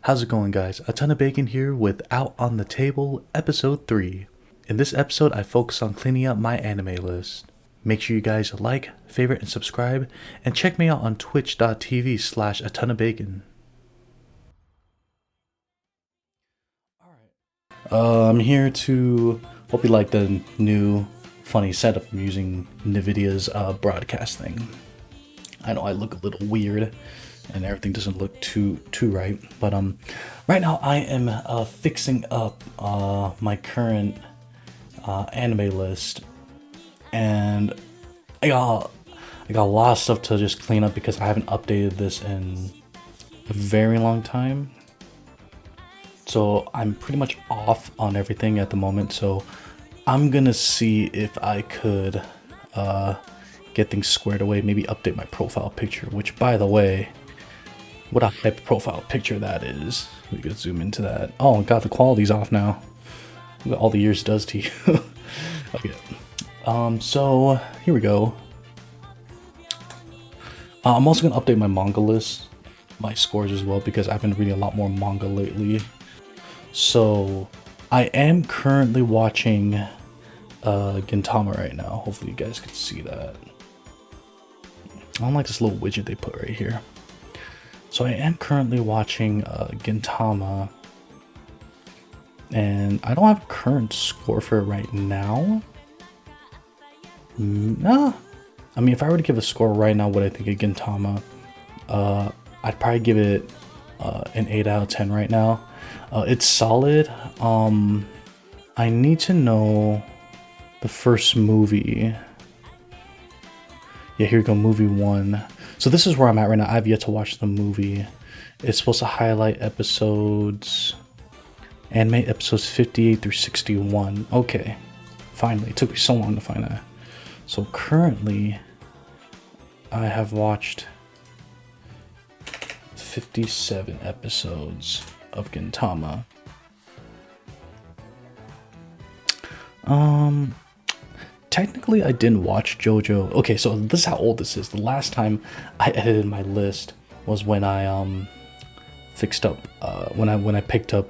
How's it going, guys? A ton of bacon here with Out on the Table, episode 3. In this episode, I focus on cleaning up my anime list. Make sure you guys like, favorite, and subscribe, and check me out on twitch.tv/a ton of bacon. I'm here to hope you like the new funny setup I'm using NVIDIA's broadcast thing. I know I look a little weird and everything doesn't look too right, but right now I am fixing up my current anime list, and I got a lot of stuff to just clean up because I haven't updated this in a very long time. So I'm pretty much off on everything at the moment, so I'm gonna see if I could get things squared away, maybe update my profile picture, which, by the way, what a hype profile picture that is. We could zoom into that. Oh god, the quality's off now. What all the years does to you. Okay. So here we go. I'm also gonna update my manga list, my scores as well, because I've been reading a lot more manga lately. So I am currently watching Gintama right now. Hopefully you guys can see that. I don't like this little widget they put right here. So I am currently watching Gintama, and I don't have a current score for it right now. Nah. I mean, if I were to give a score right now, what I think of Gintama, I'd probably give it an 8 out of 10 right now. It's solid. I need to know the first movie. Yeah, here we go, movie 1. So this is where I'm at right now. I've yet to watch the movie. It's supposed to highlight anime episodes 58 through 61. Okay, finally. It took me so long to find that. So currently, I have watched 57 episodes of Gintama. Technically, I didn't watch JoJo. Okay, so this is how old this is. The last time I edited my list was when I fixed up when I picked up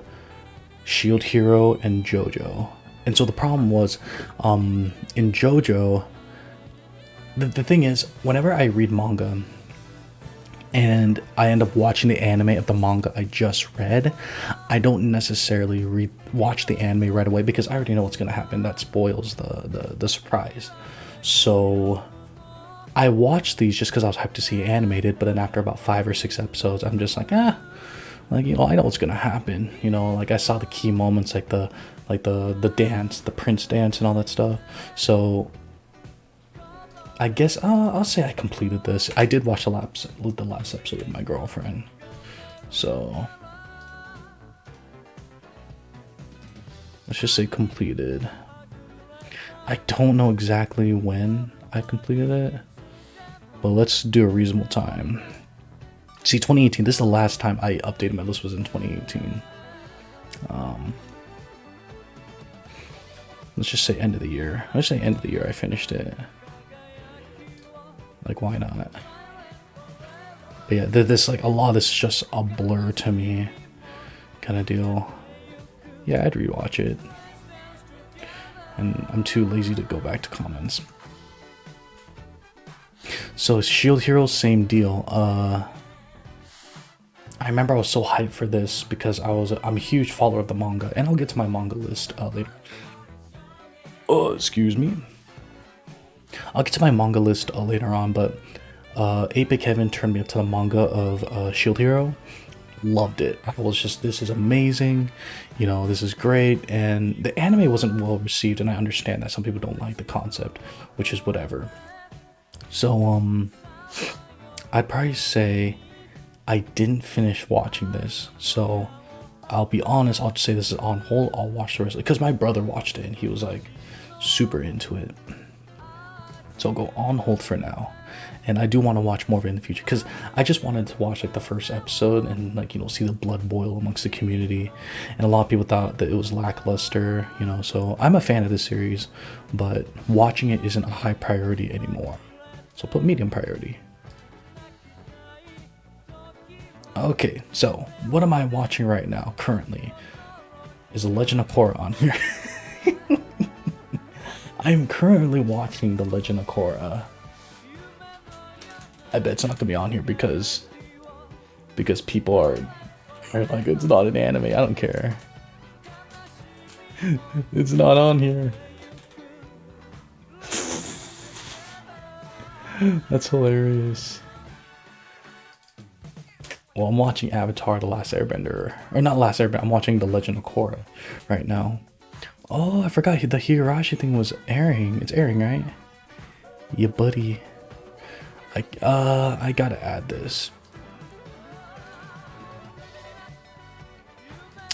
Shield Hero and JoJo. And so the problem was in JoJo, the thing is, whenever I read manga and I end up watching the anime of the manga I just read, I don't necessarily watch the anime right away because I already know what's going to happen. That spoils the surprise. So I watched these just because I was hyped to see it animated, but then after about 5 or 6 episodes, I'm just like, I know what's going to happen. Like I saw the key moments, like the dance, the prince dance and all that stuff. So I guess I'll say I completed this. I did watch the last episode with my girlfriend. So let's just say completed. I don't know exactly when I completed it, but let's do a reasonable time. See, 2018, this is the last time I updated my list, was in 2018. Let's just say end of the year. Let's say end of the year I finished it. Like, why not? But yeah, this, like, a lot of this is just a blur to me kind of deal. Yeah, I'd rewatch it. And I'm too lazy to go back to comments. So Shield Hero, same deal. I remember I was so hyped for this because I'm a huge follower of the manga, and I'll get to my manga list later. Oh, excuse me. I'll get to my manga list later on, but 8-Bit Kevin turned me up to the manga of Shield Hero. Loved it. I was just, this is amazing. This is great. And the anime wasn't well received, and I understand that some people don't like the concept, which is whatever. So, I'd probably say I didn't finish watching this. So, I'll be honest, I'll just say this is on hold. I'll watch the rest of it because my brother watched it and he was like super into it. So I'll go on hold for now, and I do want to watch more of it in the future because I just wanted to watch like the first episode and see the blood boil amongst the community, and a lot of people thought that it was lackluster, so I'm a fan of the series, but watching it isn't a high priority anymore, so put medium priority. Okay, so what am I watching right now? Currently, is The Legend of Korra on here? I am currently watching The Legend of Korra. I bet it's not gonna be on here because people are like, it's not an anime. I don't care. It's not on here. That's hilarious. Well, I'm watching Avatar: The Last Airbender, or not Last Airbender. I'm watching The Legend of Korra right now. Oh, I forgot the Higurashi thing was airing. It's airing, right? Yeah, buddy. I gotta add this.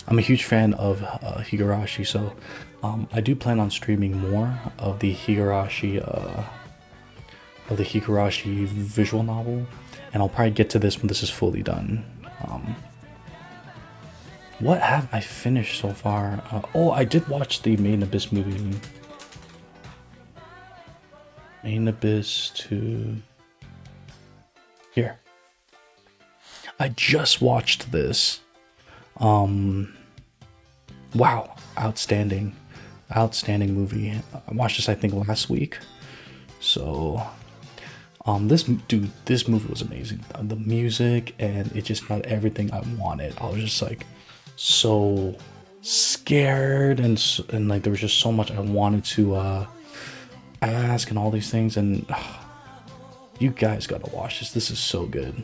I'm a huge fan of Higurashi, so I do plan on streaming more of the Higurashi visual novel, and I'll probably get to this when this is fully done. What have I finished so far? Oh, I did watch the Made in Abyss movie. Made in Abyss to here. I just watched this. Wow, outstanding movie. I watched this I think last week. So this movie was amazing. The music, and it just had everything I wanted. I was just like so scared, and like there was just so much I wanted to ask and all these things, and you guys gotta watch this. This is so good.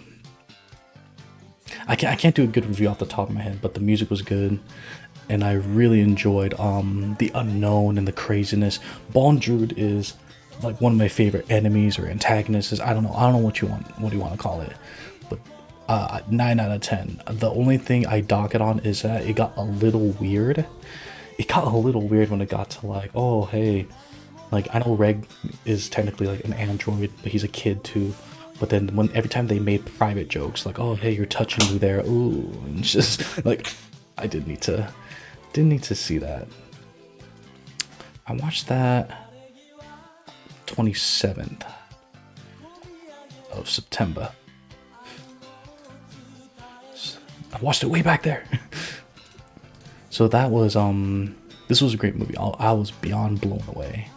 I can't do a good review off the top of my head, but the music was good, and I really enjoyed the unknown and the craziness. Bondrewd is like one of my favorite enemies or antagonists. I don't know what you want to call it, but 9 out of 10. The only thing I dock it on is that it got a little weird. It got a little weird when it got to like, oh hey, like I know Reg is technically like an android, but he's a kid too. But then every time they made private jokes like, oh hey, you're touching me there, ooh, and it's just like I didn't need to see that. I watched that 27th of September. I watched it way back there. So that was this was a great movie. I was beyond blown away.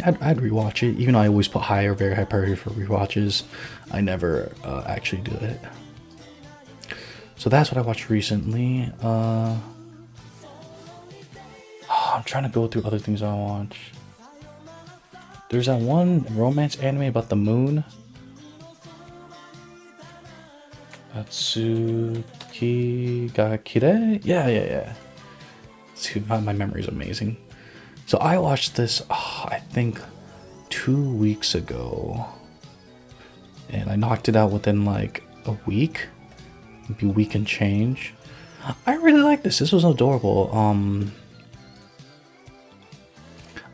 I'd rewatch it, even though I always put very high priority for rewatches. I never actually do it. So that's what I watched recently. I'm trying to go through other things I watched. There's that one romance anime about the moon. Atsuki ga Kirei? Yeah. My memory is amazing. So I watched this, I think 2 weeks ago, and I knocked it out within like a week, maybe a week and change. I really like this. This was adorable.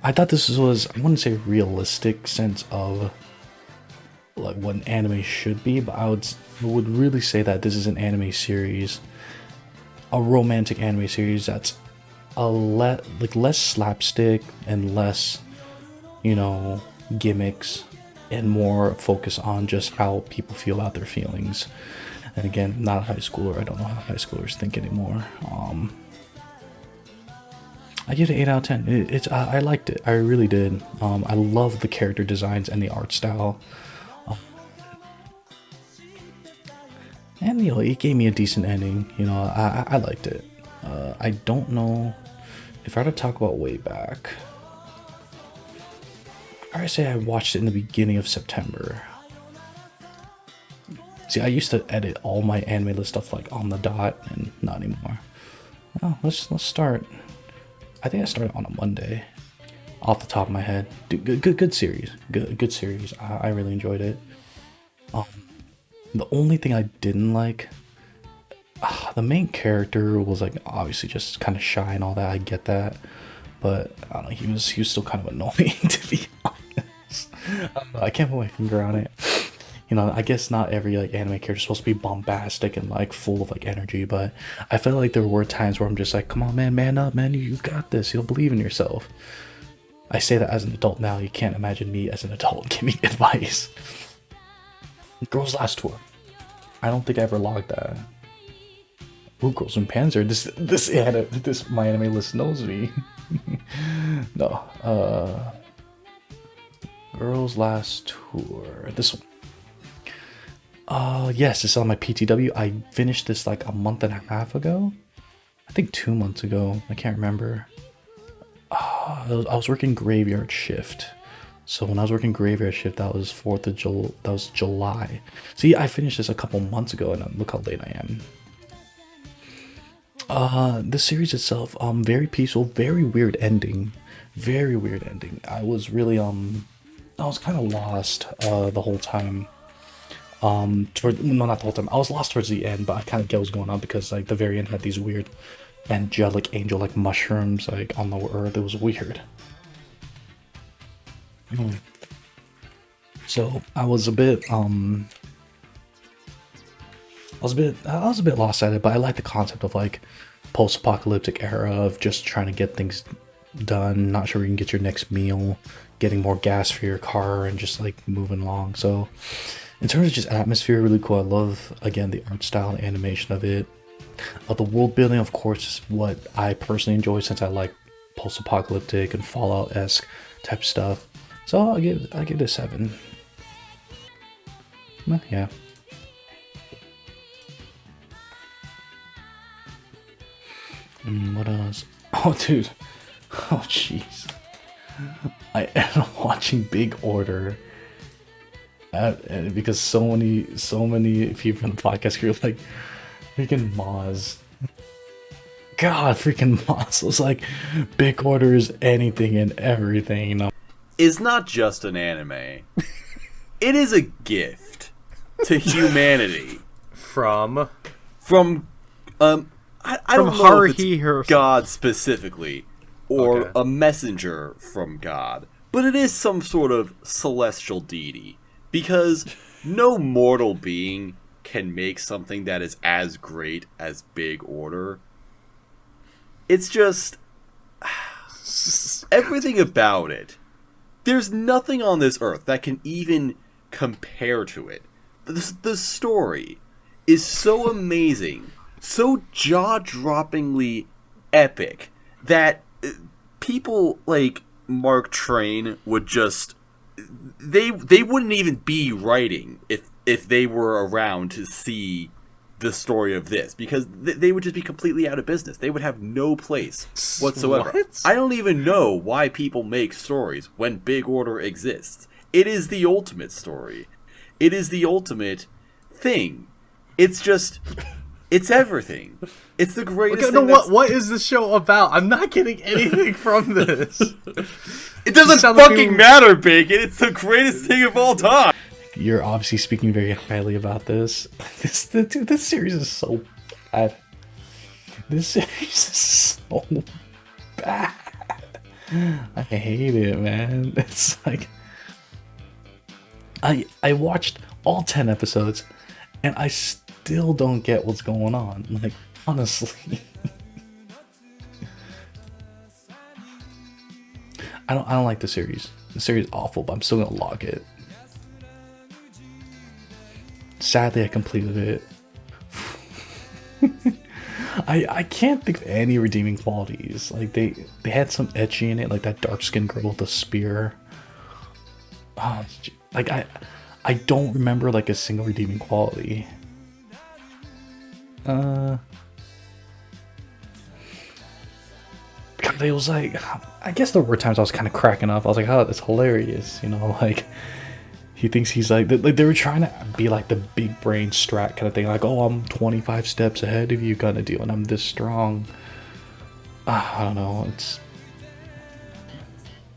I thought this was, I wouldn't say realistic sense of like what an anime should be, but I would really say that this is an anime series, a romantic anime series that's less slapstick and less, gimmicks, and more focus on just how people feel about their feelings. And again, not a high schooler. I don't know how high schoolers think anymore. I give it an 8 out of 10. I liked it. I really did. I love the character designs and the art style. And it gave me a decent ending. I liked it. I don't know if I were to talk about way back. I say I watched it in the beginning of September. See, I used to edit all my anime list stuff like on the dot, and not anymore. Oh, let's start. I think I started on a Monday, off the top of my head. Dude, good series. Good series. I really enjoyed it. The only thing I didn't like, the main character was like obviously just kind of shy and all that. I get that, but I don't know. He was still kind of annoying, to be honest. I can't put my finger on it. I guess not every like anime character is supposed to be bombastic and like full of like energy, but I felt like there were times where I'm just like, come on, man up, man. You got this. You'll believe in yourself. I say that as an adult now. You can't imagine me as an adult giving advice. Girls Last Tour. I don't think I ever logged that. Ooh, Girls in Panzer. This my anime list knows me. No. Girls Last Tour. This one. Yes, it's on my PTW. I finished this like a month and a half ago. I think 2 months ago. I can't remember. I was working graveyard shift. So when I was working graveyard shift, that was 4th of July. That was July. See, I finished this a couple months ago, and look how late I am. The series itself, very peaceful, very weird ending. Very weird ending. I was really, I was kind of lost, the whole time. No, not the whole time. I was lost towards the end, but I kind of get what's going on because, like, the very end had these weird angelic angel, like, mushrooms, like, on the earth. It was weird. So I was a bit I was a bit lost at it, but I like the concept of like post-apocalyptic era of just trying to get things done, not sure you can get your next meal, getting more gas for your car, and just like moving along. So in terms of just atmosphere, really cool. I love, again, the art style and animation of it. The world building, of course, is what I personally enjoy since I like post-apocalyptic and Fallout-esque type stuff. So I'll give it a 7. Well, yeah. What else? Oh, dude. Oh, jeez. I am watching Big Order. Because so many people in the podcast are like, freaking Moz. God, freaking Moz was like, Big Order is anything and everything, you know. Is not just an anime. It is a gift to humanity. From I don't know if it's God specifically, or a messenger from God, but it is some sort of celestial deity, because no mortal being can make something that is as great as Big Order. It's just everything about it. There's nothing on this earth that can even compare to it. The story is so amazing, so jaw-droppingly epic, that people like Mark Train would just... They wouldn't even be writing if they were around to see the story of this, because they would just be completely out of business. They would have no place whatsoever. What? I don't even know why people make stories when Big Order exists. It is the ultimate story. It is the ultimate thing. It's just... It's everything. It's the greatest thing. What is the show about? I'm not getting anything from this. It doesn't fucking matter, Bacon. It's the greatest thing of all time. You're obviously speaking very highly about this. This series is so bad. This series is so bad. I hate it, man. It's like... I watched all 10 episodes, and I still don't get what's going on. Like, honestly. I don't like the series. The series is awful, but I'm still gonna log it. Sadly, I completed it. I can't think of any redeeming qualities. Like, they had some etchy in it, like that dark skinned girl with the spear. Like I don't remember like a single redeeming quality. God, it was like, I guess there were times I was kind of cracking up. I was like, oh, that's hilarious, you know, like he thinks he's like they were trying to be like the big brain strat kind of thing, like, oh, I'm 25 steps ahead of you kind of deal, and I'm this strong. I don't know,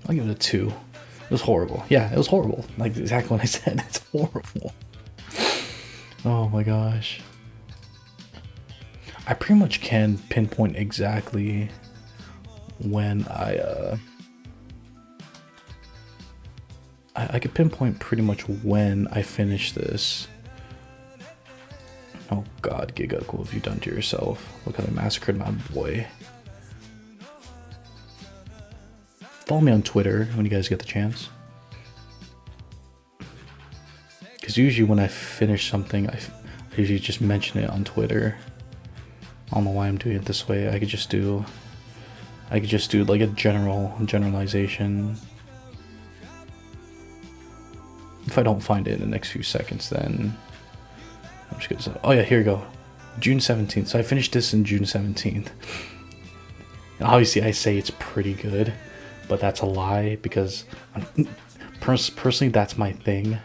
I'll give it a 2. It was horrible. Yeah, it was horrible. Like exactly what I said. It's horrible. Oh my gosh. I pretty much can pinpoint exactly when I could pinpoint pretty much when I finished this. Oh god, Giga, what have you done to yourself? Look how they massacred my boy. Follow me on Twitter when you guys get the chance. Because Because usually when I finish something, I usually just mention it on Twitter. I don't know why I'm doing it this way. I could just do like a generalization. If I don't find it in the next few seconds, then I'm just gonna say, oh yeah, here we go. June 17th. So I finished this in June 17th. Obviously, I say it's pretty good, but that's a lie because personally, that's my thing.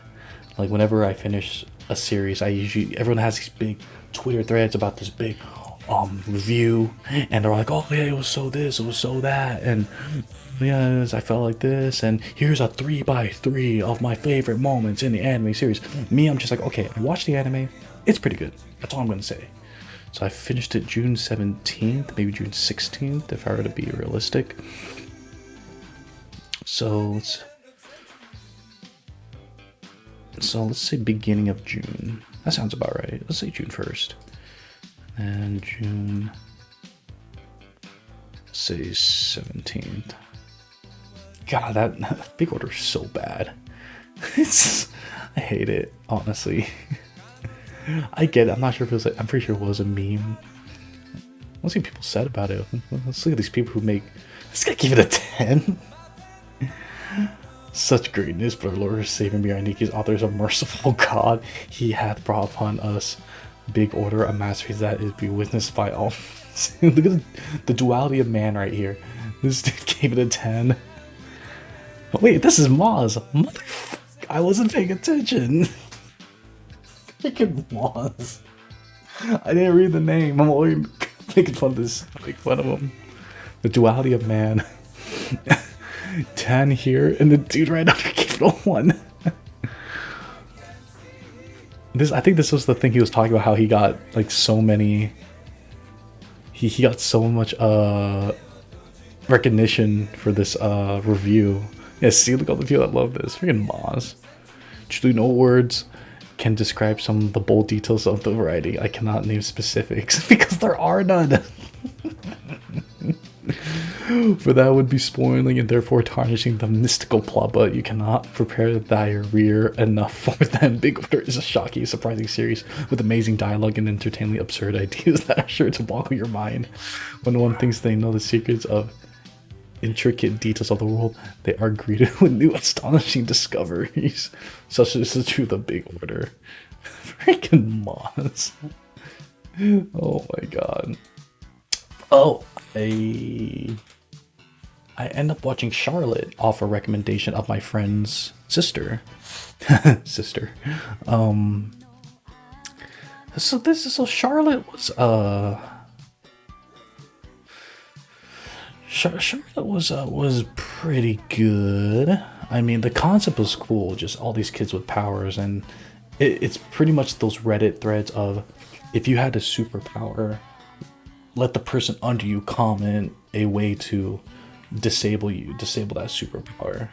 Like whenever I finish a series, everyone has these big Twitter threads about this big review, and they're like, oh yeah, it was so this, it was so that, and yeah, I felt like this, and here's a 3x3 of my favorite moments in the anime series. Me, I'm just like, okay, I watched the anime, it's pretty good. That's all I'm gonna say. So I finished it June 17th, maybe June 16th, if I were to be realistic. So let's say beginning of June. That sounds about right. Let's say June 1st. And June, say 17th. God, that big order is so bad. I hate it, honestly. I get it. I'm not sure if it was I'm pretty sure it was a meme. Let's see what people said about it. Let's look at these people who make... This guy gave it a 10. Such greatness, but our Lord Savior Miraniki's author is a merciful God. He hath brought upon us big order, a masterpiece that is be witnessed by all. Look at the duality of man right here. This dude gave it a 10. Wait, this is Maz. Motherfucker, I wasn't paying attention. Freaking Maz. I didn't read the name. I'm always making fun of this. Make fun of him. The duality of man. 10 here, and the dude right under gave it a 1. I think this was the thing he was talking about, how he got like so many. He got so much recognition for this review. Yeah, see, look at all the people that love this. Freaking Maz. Truly, no words can describe some of the bold details of the writing. I cannot name specifics because there are none. For that would be spoiling and therefore tarnishing the mystical plot, but you cannot prepare thy rear enough for them. Big Order is a shocking, surprising series with amazing dialogue and entertainingly absurd ideas that are sure to boggle your mind. When one thinks they know the secrets of intricate details of the world, they are greeted with new astonishing discoveries. Such is the truth of Big Order. Freaking Moss. Oh my god. Oh, I end up watching Charlotte off a recommendation of my friend's sister. So Charlotte was Charlotte was pretty good. I mean, the concept was cool, just all these kids with powers, and it's pretty much those Reddit threads of, if you had a superpower, let the person under you comment a way to disable that superpower.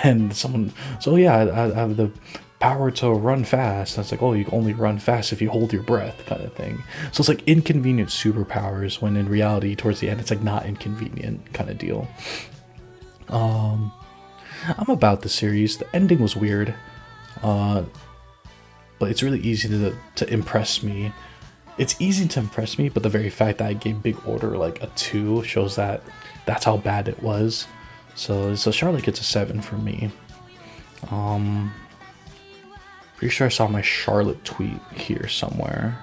And someone, so yeah, I have the power to run fast. That's like, oh, you can only run fast if you hold your breath, kind of thing. So it's like inconvenient superpowers, when in reality towards the end it's like not inconvenient kind of deal. I'm about the series. The ending was weird, but it's really easy to impress me. It's easy to impress me, but the very fact that I gave Big Order like a 2 shows that that's how bad it was. So Charlotte gets a 7 from me. Pretty sure I saw my Charlotte tweet here somewhere.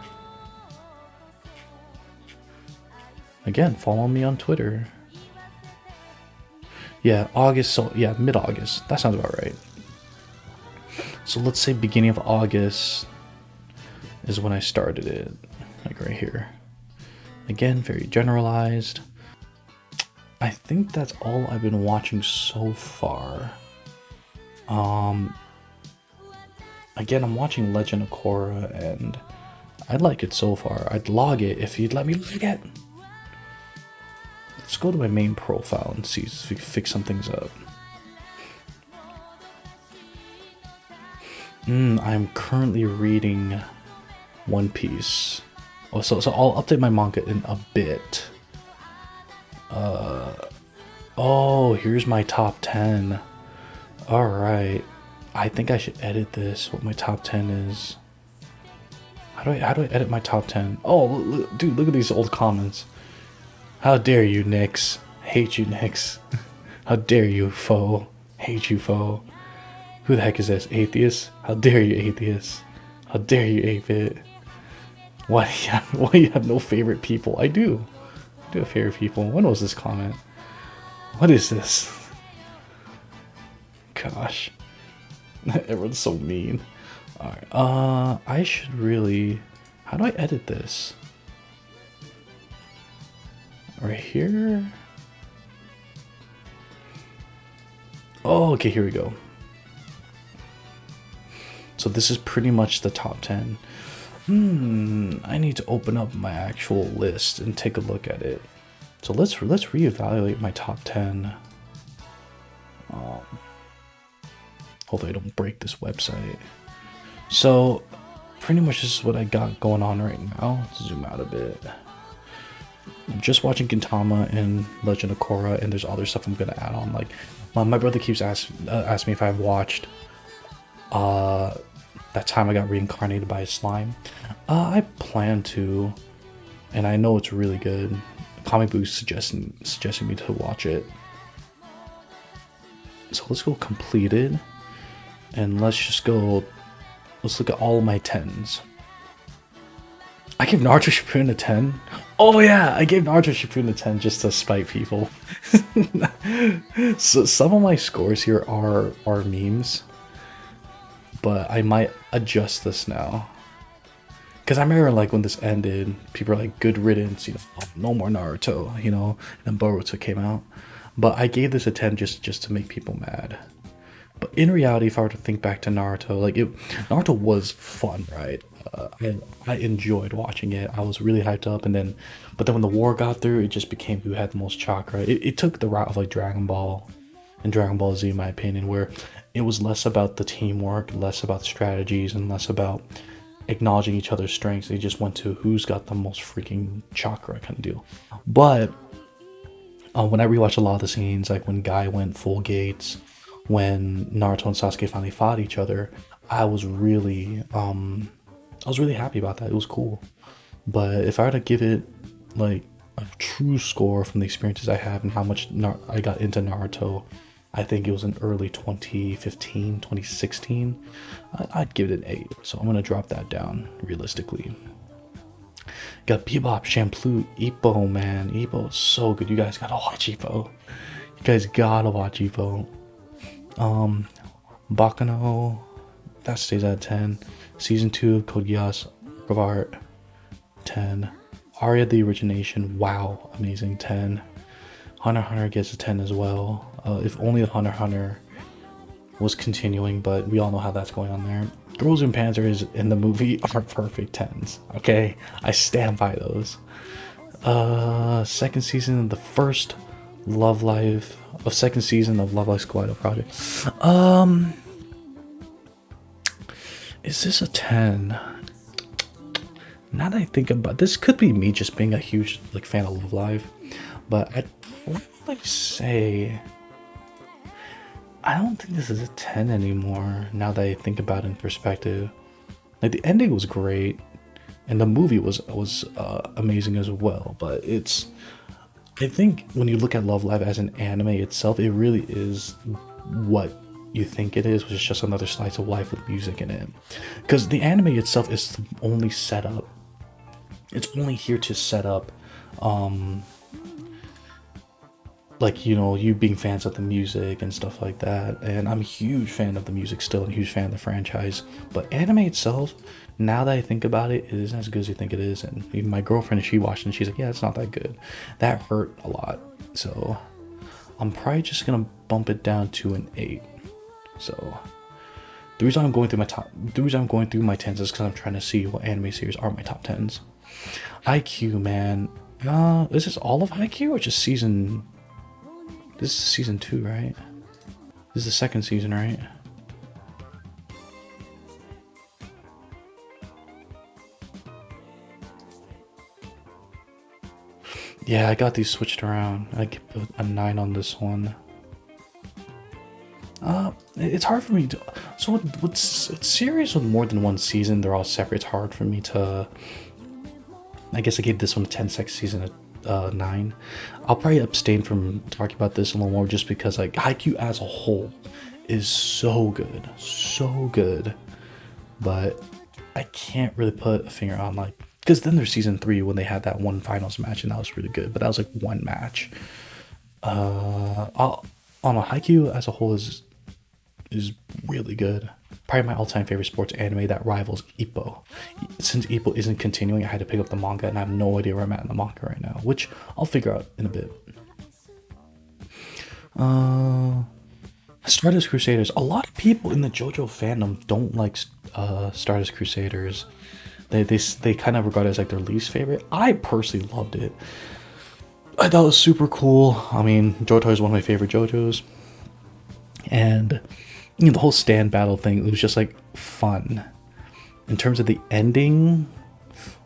Again, follow me on Twitter. Yeah, August, so yeah, mid-August. That sounds about right. So let's say beginning of August is when I started it. Like right here. Again, very generalized. I think that's all I've been watching so far. Again, I'm watching Legend of Korra, and I like it so far. I'd log it if you'd let me log it. Let's go to my main profile and see if we can fix some things up. I'm currently reading One Piece. Oh, so I'll update my manga in a bit. Oh, here's my top 10. Alright. I think I should edit this. What my top 10 is. How do I edit my top 10? Oh, dude, look at these old comments. How dare you, Nyx? Hate you, Nyx. How dare you, foe? Hate you, foe. Who the heck is this? Atheist? How dare you, atheist? How dare you, 8-bit? Why do you have no favorite people? I do. I do have favorite people. When was this comment? What is this? Gosh. Everyone's so mean. Alright, I should really... How do I edit this? Right here? Oh, okay, here we go. So this is pretty much the top 10. I need to open up my actual list and take a look at it. So let's reevaluate my top 10. Hopefully I don't break this website. So pretty much this is what I got going on right now. Let's zoom out a bit. I'm just watching Gintama and Legend of Korra, and there's other stuff I'm gonna add on. Like my brother keeps asking me if I've watched that time I got reincarnated by a slime. I plan to, and I know it's really good. Comic Book's suggesting me to watch it. So let's go completed, and let's look at all my 10s. I gave Naruto Shippuden a 10. Oh yeah, I gave Naruto Shippuden a 10 just to spite people. So some of my scores here are memes, but I might adjust this now. Because I remember like when this ended, people were like, good riddance, no more Naruto, and then Boruto came out. But I gave this a 10 just to make people mad. But in reality, if I were to think back to Naruto, Naruto was fun, right? I enjoyed watching it. I was really hyped up, but then when the war got through, it just became who had the most chakra. It took the route of like Dragon Ball and Dragon Ball Z, in my opinion, where it was less about the teamwork, less about strategies, and less about acknowledging each other's strengths. They just went to who's got the most freaking chakra kind of deal. But when I rewatched a lot of the scenes, like when Guy went full gates, when Naruto and Sasuke finally fought each other, I was really happy about that. It was cool. But if I were to give it like a true score from the experiences I have and how much I got into Naruto, I think it was in early 2015, 2016. I'd give it an 8. So I'm gonna drop that down realistically. Got Bebop, Shampoo, Ippo, man. Ippo is so good. You guys gotta watch Ippo. You guys gotta watch Ippo. Bakano, that stays at 10. Season 2 of Code Geass, of Art, 10. Aria the Origination, wow, amazing, 10. Hunter x Hunter gets a 10 as well. If only the Hunter x Hunter was continuing, but we all know how that's going on there. Girls and Panzers in the movie are perfect 10s, okay? I stand by those. Second season of the first second season of Love Live Squad Project. Is this a 10? Now that I think about this, could be me just being a huge fan of Love Live, but I'd probably say I don't think this is a 10 anymore. Now that I think about it in perspective, like the ending was great, and the movie was amazing as well. But I think when you look at Love Live as an anime itself, it really is what you think it is, which is just another slice of life with music in it. Because the anime itself is only set up. It's only here to set up, you being fans of the music and stuff like that. And I'm a huge fan of the music still, and a huge fan of the franchise. But anime itself, now that I think about it, it isn't as good as you think it is. And even my girlfriend, she watched it and she's like, yeah, it's not that good. That hurt a lot. So I'm probably just gonna bump it down to an 8. So the reason I'm going through my 10s is because I'm trying to see what anime series are my top 10s. IQ, man. Is this all of IQ or just season? This is season 2, right? This is the second season, right? Yeah, I got these switched around. I could put a 9 on this one. It's hard for me to... So with series with more than one season, they're all separate. It's hard for me to. I guess I gave this one a 10 second season a 9. I'll probably abstain from talking about this a little more just because like Haikyuu as a whole is so good, so good. But I can't really put a finger on like because then there's season 3 when they had that one finals match and that was really good. But that was like one match. On a Haikyuu as a whole is really good. Probably my all-time favorite sports anime that rivals Ippo. Since Ippo isn't continuing, I had to pick up the manga, and I have no idea where I'm at in the manga right now, which I'll figure out in a bit. Stardust Crusaders. A lot of people in the JoJo fandom don't like Stardust Crusaders. They kind of regard it as like their least favorite. I personally loved it. I thought it was super cool. I mean, Johto is one of my favorite JoJos, and you know, the whole stand battle thing, it was just like fun. In terms of the ending,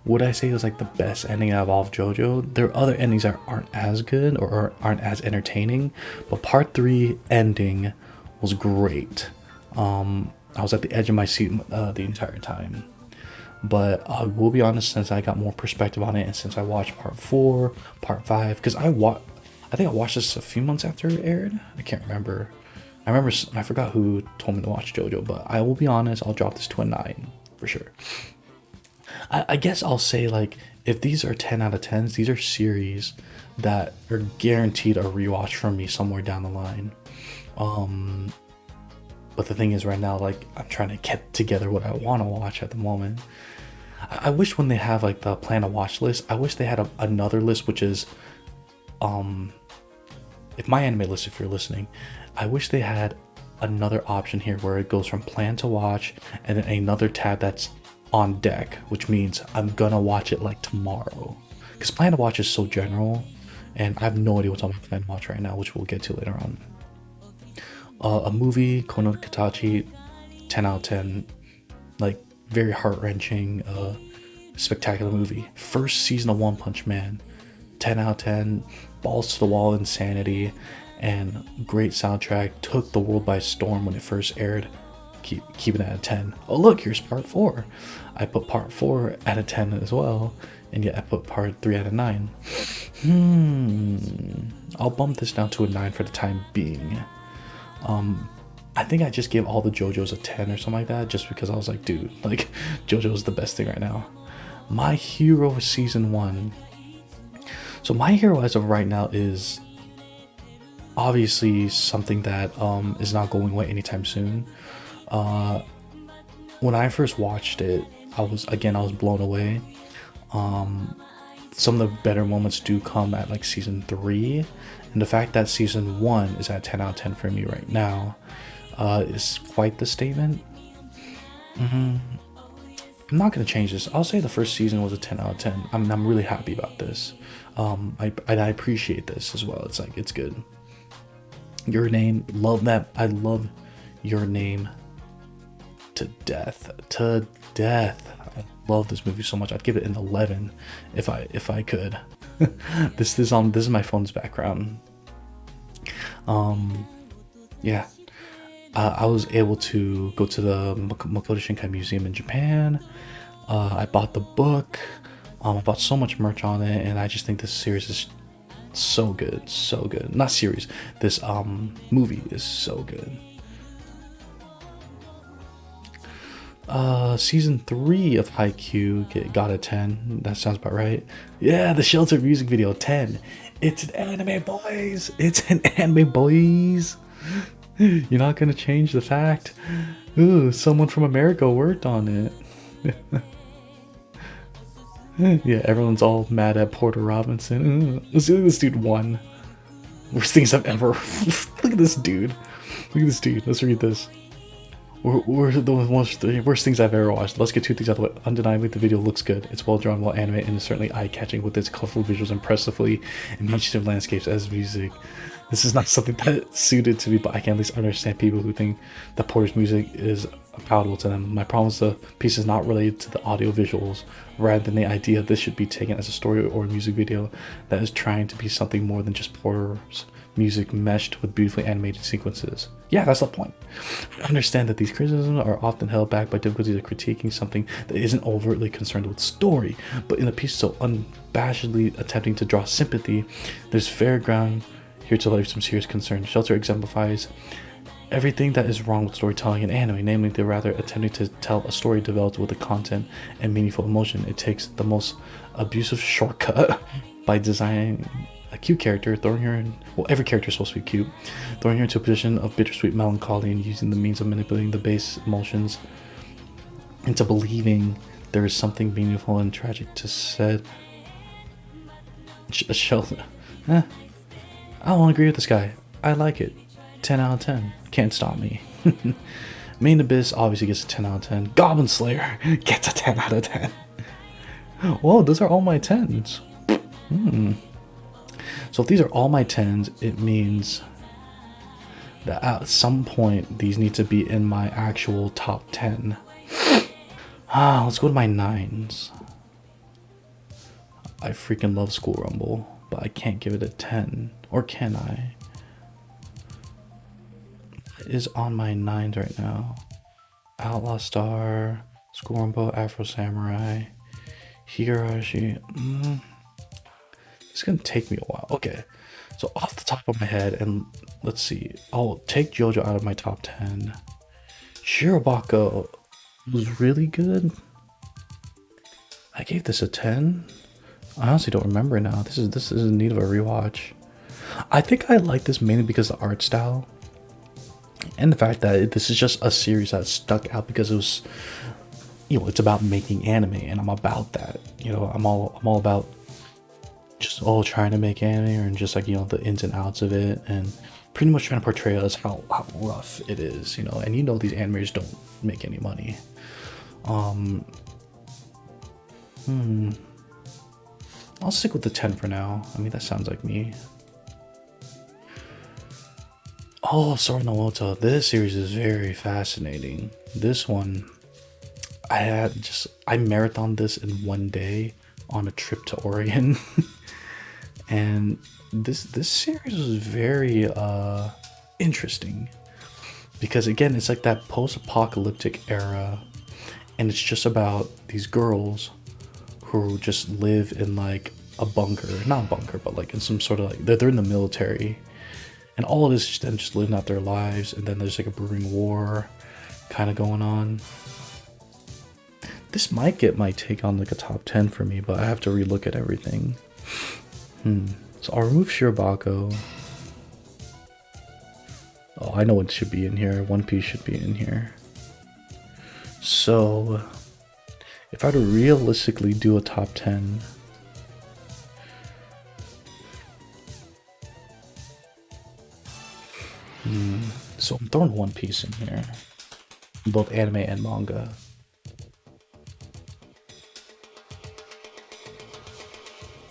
would I say it was like the best ending out of all of JoJo? There are other endings that aren't as good or aren't as entertaining, but part 3 ending was great. I was at the edge of my seat the entire time. But I will be honest, since I got more perspective on it, and since I watched part 4, part 5, because I think I watched this a few months after it aired. I can't remember. I forgot who told me to watch JoJo, but I will be honest, I'll drop this to a 9 for sure. I guess I'll say like if these are 10 out of 10s, these are series that are guaranteed a rewatch from me somewhere down the line. But the thing is right now, like I'm trying to get together what I want to watch at the moment. I wish when they have like the plan to watch list, I wish they had another list which is if my anime list, if you're listening, I wish they had another option here where it goes from plan to watch and then another tab that's on deck, which means I'm gonna watch it like tomorrow. Because plan to watch is so general and I have no idea what's on my plan to watch right now, which we'll get to later on. A movie, Kono Katachi, 10 out of 10, like very heart-wrenching, spectacular movie. First season of One Punch Man, 10 out of 10, balls to the wall insanity, and great soundtrack. Took the world by storm when it first aired. Keep it at a 10. Oh look, here's part 4. I put part 4 at a 10 as well, and yet I put part 3 at a 9. I'll bump this down to a 9 for the time being. I think I just gave all the JoJo's a 10 or something like that, just because I was like, dude, like JoJo's the best thing right now. My Hero season 1. So My Hero as of right now is obviously something that is not going away anytime soon. When I first watched it, I was blown away. Some of the better moments do come at like season 3, and the fact that season 1 is at 10 out of 10 for me right now is quite the statement. I'm not gonna change this. I'll say the first season was a 10 out of 10. I'm really happy about this. I appreciate this as well. It's like, it's good. Your Name, love that. I love Your Name to death. I love this movie so much. I'd give it an 11 if I could. This is my phone's background. Yeah. I was able to go to the Makoto Shinkai Museum in Japan. I bought the book. I bought so much merch on it, and I just think this series is so good. Not series. This movie is so good. Season 3 of Haikyuu got a 10. That sounds about right. Yeah, the Shelter music video, 10. It's an anime, boys. It's an anime, boys. You're not gonna change the fact. Ooh, someone from America worked on it. Yeah, everyone's all mad at Porter Robinson. Let's see, this dude won. Worst things I've ever. Look at this dude. Let's read this. We're the worst things I've ever watched. Let's get 2 things out of the way. Undeniably, the video looks good. It's well drawn, well animated, and is certainly eye-catching with its colorful visuals, impressively imaginative landscapes as music. This is not something that's suited to me, but I can at least understand people who think that Porter's music is palatable to them. My problem is the piece is not related to the audio visuals, rather than the idea this should be taken as a story or a music video that is trying to be something more than just Porter's music meshed with beautifully animated sequences. Yeah, that's the point. I understand that these criticisms are often held back by difficulties of critiquing something that isn't overtly concerned with story, but in a piece so unabashedly attempting to draw sympathy, there's fair ground here to lay some serious concern. Shelter exemplifies everything that is wrong with storytelling in anime, namely the rather attempting to tell a story developed with the content and meaningful emotion. It takes the most abusive shortcut by designing a cute character, throwing her in, well, every character is supposed to be cute, throwing her into a position of bittersweet melancholy and using the means of manipulating the base emotions into believing there is something meaningful and tragic to said. Shelter. I don't agree with this guy. I like it. 10 out of 10. Can't stop me. Main Abyss obviously gets a 10 out of 10. Goblin Slayer gets a 10 out of 10. Whoa, those are all my 10s. So if these are all my 10s, it means that at some point these need to be in my actual top 10. Let's go to my 9s. I freaking love School Rumble, but I can't give it a 10. Or can I? It is on my 9s right now. Outlaw Star, School Rumble, Afro Samurai, Higurashi. It's gonna take me a while. Okay, so off the top of my head, and let's see, I'll take JoJo out of my top 10. Shirobako was really good. I gave this a 10. I honestly don't remember now. This is in need of a rewatch. I think I like this mainly because of the art style and the fact that this is just a series that stuck out because it was, it's about making anime, and I'm about that. I'm all about just trying to make anime, and just like the ins and outs of it, and pretty much trying to portray it as how rough it is, and these animators don't make any money. I'll stick with the 10 for now. I mean, that sounds like me. Sword no Oto. This series is very fascinating. This one, I marathoned this in one day on a trip to Oregon. And this series was very interesting because, again, it's like that post-apocalyptic era, and it's just about these girls who just live in like a bunker, not a bunker, but like in some sort of like they're in the military, and all of this is them just living out their lives, and then there's like a brewing war kind of going on. This might get my take on like a top 10 for me, but I have to relook at everything. So I'll remove Shirobako. Oh, I know what should be in here. One Piece should be in here. So if I had to realistically do a top 10, so I'm throwing One Piece in here, both anime and manga.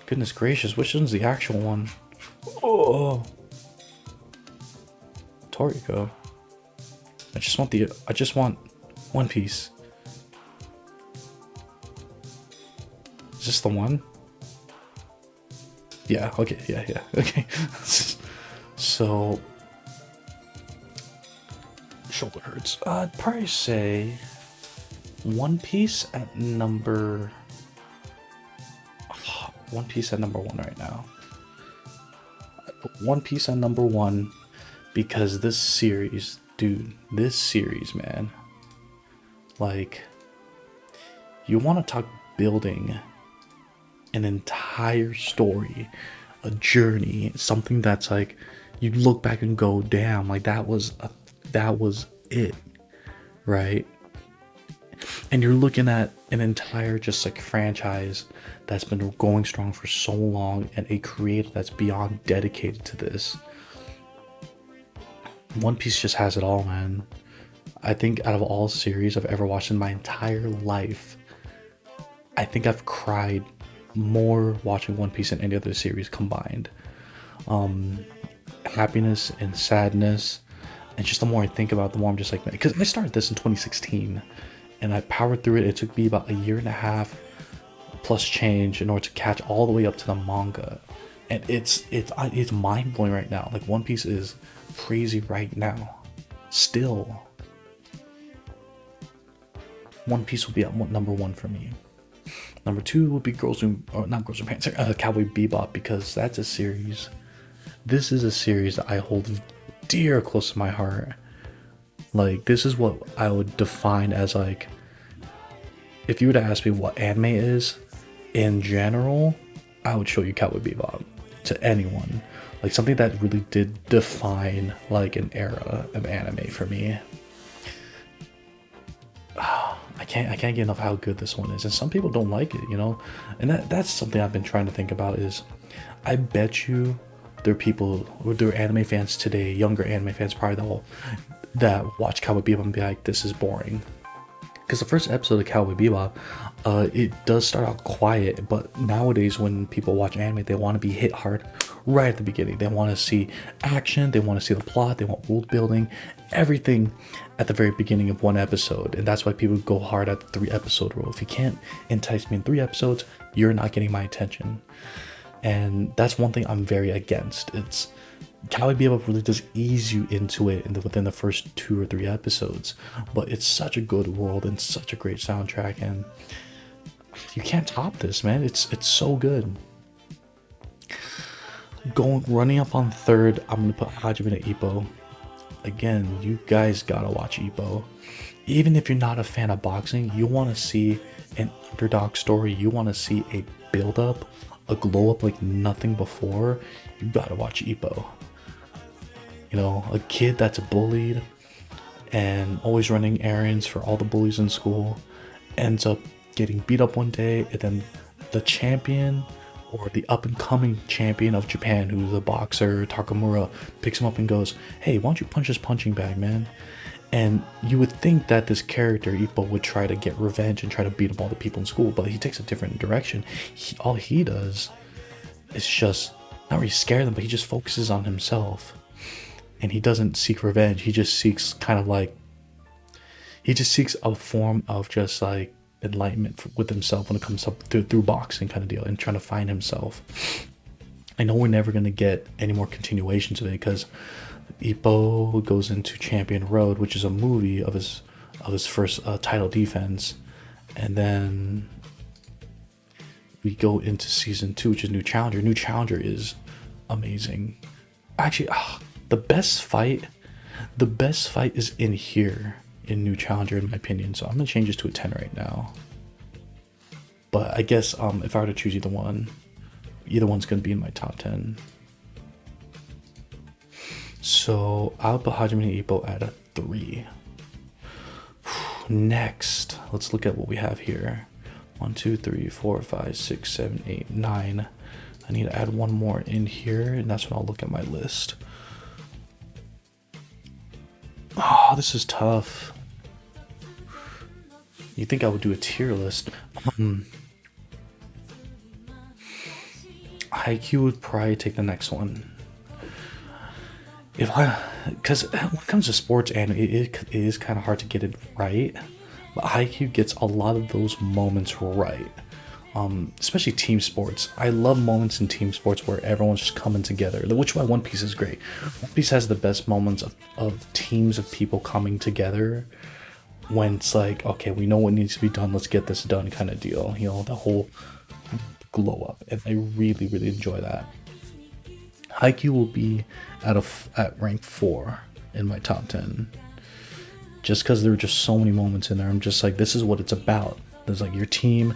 Goodness gracious, which one's the actual one? Oh, Toriko. I just want One Piece. Is this the one? Yeah, okay, yeah, okay. So, shoulder hurts. I'd probably say One Piece at number... One Piece at number 1 right now. I put One Piece at number 1 because this series, man, like, you want to talk building an entire story, a journey, something that's like you look back and go, damn, like that was it, right? And you're looking at an entire just like franchise that's been going strong for so long, and a creator that's beyond dedicated to this. One Piece just has it all, man. I think out of all series I've ever watched in my entire life, I think I've cried more watching One Piece than any other series combined. Happiness and sadness, And just the more I think about it, the more I'm just like, because I started this in 2016, and I powered through it. It took me about a year and a half plus change in order to catch all the way up to the manga, and it's mind blowing right now. Like One Piece is crazy right now. Still, One Piece will be at number one for me. Number two would be not Girls in Pants, Cowboy Bebop, because that's a series. This is a series that I hold dear close to my heart. Like, this is what I would define as, like, if you were to ask me what anime is in general, I would show you Cowboy Bebop to anyone. Like, something that really did define like an era of anime for me. I can't get enough how good this one is, and some people don't like it, you know. And that's something I've been trying to think about. Is I bet you there are people, or there are anime fans today, younger anime fans probably, that watch Cowboy Bebop and be like, this is boring. Because the first episode of Cowboy Bebop, it does start out quiet, but nowadays when people watch anime, they want to be hit hard right at the beginning. They want to see action, they want to see the plot, they want world building, everything at the very beginning of one episode. And that's why people go hard at the 3-episode rule. If you can't entice me in 3 episodes, you're not getting my attention. And that's one thing I'm very against. It's Cowboy Bebop really does ease you into it within the first 2 or 3 episodes, but it's such a good world and such a great soundtrack, and you can't top this, man. It's so good. Running up on third, I'm gonna put Hajime no Ippo. Again, you guys gotta watch Ippo. Even if you're not a fan of boxing, you want to see an underdog story. You want to see a build up, a glow up like nothing before. You gotta watch Ippo. You know, a kid that's bullied and always running errands for all the bullies in school ends up getting beat up one day, and then the champion, or the up and coming champion of Japan, who's a boxer, Takamura, picks him up and goes, hey, why don't you punch this punching bag, man? And you would think that this character, Ippo, would try to get revenge and try to beat up all the people in school, but he takes a different direction. All he does is just not really scare them, but he just focuses on himself. And he doesn't seek revenge. He just seeks a form of just like enlightenment with himself when it comes up through boxing kind of deal, and trying to find himself. I know we're never going to get any more continuations of it, because Ippo goes into Champion Road, which is a movie of his first title defense, and then we go into season 2, which is New Challenger. New Challenger is amazing. Actually, the best fight is in here in New Challenger, in my opinion. So I'm gonna change this to a 10 right now. But I guess if I were to choose either one's gonna be in my top 10. So I'll put Hajime no Ippo at a 3. Next, let's look at what we have here. 1, 2, 3, 4, 5, 6, 7, 8, 9. I need to add one more in here, and that's when I'll look at my list. Oh, this is tough. You think I would do a tier list? Haikyuu would probably take the next one. Because when it comes to sports anime, it is kind of hard to get it right. But Haikyuu gets a lot of those moments right. Especially team sports. I love moments in team sports where everyone's just coming together, which is why One Piece is great. One Piece has the best moments of teams of people coming together, when it's like, okay, we know what needs to be done, let's get this done kind of deal. You know, the whole glow up, and I really, really enjoy that. Haikyuu will be at rank 4 in my top 10, just because there are just so many moments in there. I'm just like, this is what it's about. There's like your team,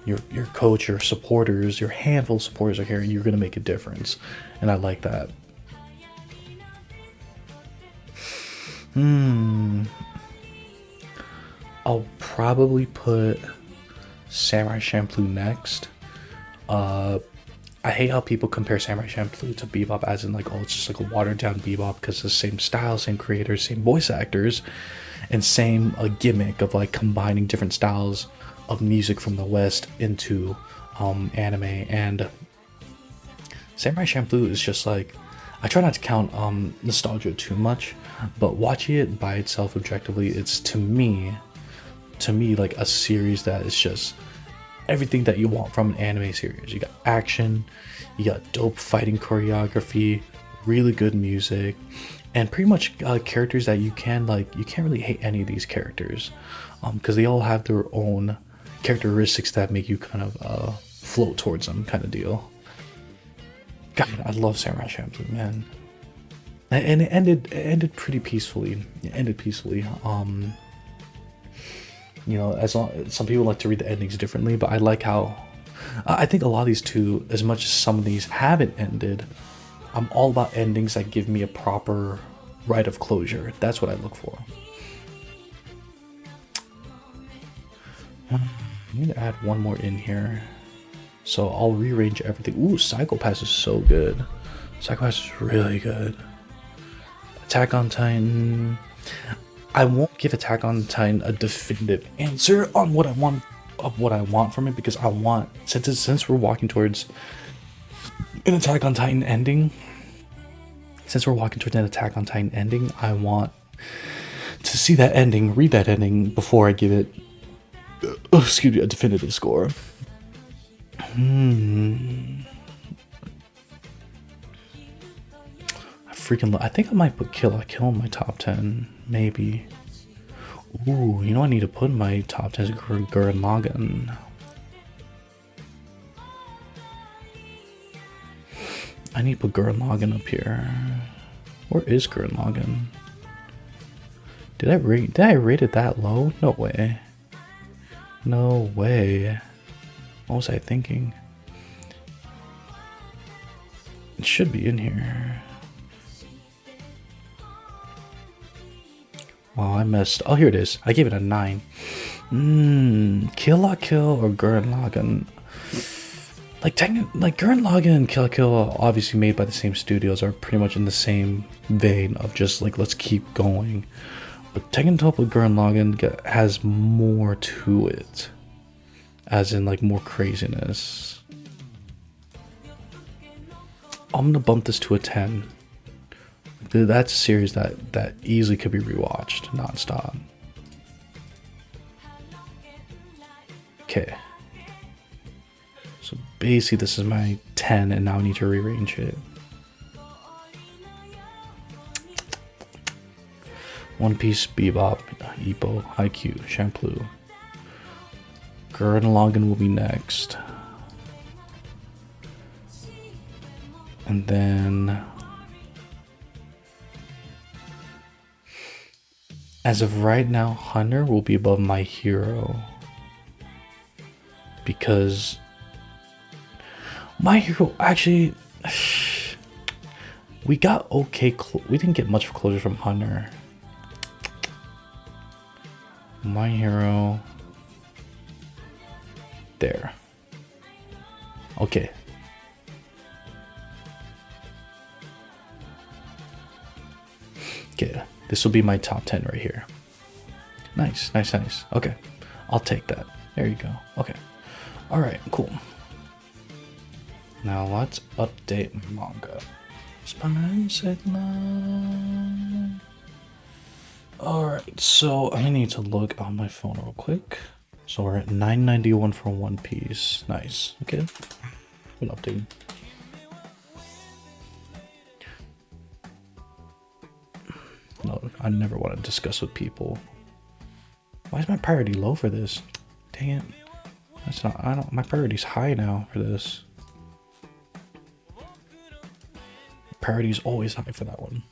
your coach, your supporters, your handful of supporters are here, and you're gonna make a difference, and I like that. I'll probably put Samurai Champloo next. I hate how people compare Samurai Champloo to Bebop, as in like, oh, it's just like a watered down Bebop, because the same style, same creators, same voice actors, and same gimmick of like combining different styles of music from the West into anime. And Samurai Champloo is just like, I try not to count nostalgia too much, But watching it by itself objectively, it's to me like a series that is just everything that you want from an anime series. You got action, you got dope fighting choreography, really good music, and pretty much characters that you can't really hate any of these characters, because they all have their own characteristics that make you kind of float towards them, kind of deal. God, I love Samurai Champloo, man. And it ended pretty peacefully. It ended peacefully. You know, as long, some people like to read the endings differently, but I like how I think a lot of these two, as much as some of these haven't ended, I'm all about endings that give me a proper right of closure. That's what I look for. I need to add one more in here. So I'll rearrange everything. Ooh, Psycho-Pass is so good. Psycho-Pass is really good. Attack on Titan. I won't give Attack on Titan a definitive answer on what I want from it, because I want, since we're walking towards an Attack on Titan ending, I want to see that ending, read that ending before I give it, a definitive score. I think I might put Kill la Kill in my top 10, maybe. Ooh, you know I need to put in my top 10 is Gurren Lagann. I need to put Gurren Lagann up here. Where is Gurren Lagann? Did I rate it that low? No way. No way. What was I thinking? It should be in here. Oh, I missed. Oh, here it is. I gave it a 9. Kill la Kill or Gurren Lagann? Like Gurren Lagann and Kill la Kill, obviously made by the same studios, are pretty much in the same vein of just like, let's keep going. But Tekken Top with Gurren Lagann has more to it, as in like more craziness. I'm gonna bump this to a 10. That's a series that easily could be rewatched nonstop. Okay. So basically this is my 10, and now I need to rearrange it. One Piece, Bebop, Ippo, Haikyuu, Champloo. Gurren Lagann will be next. And then, as of right now, Hunter will be above My Hero, because My Hero, actually, we got okay, we didn't get much closure from Hunter. My Hero, there. Okay. Okay, this will be my top 10 right here. Nice, nice, nice. Okay, I'll take that. There you go. Okay. All right, cool. Now let's update manga. Alright, so I need to look on my phone real quick. So we're at 991 for One Piece. Nice. Okay. Good update. No, I never want to discuss with people. Why is my priority low for this? Dang it. That's not, my priority's high now for this. Priority's always high for that one.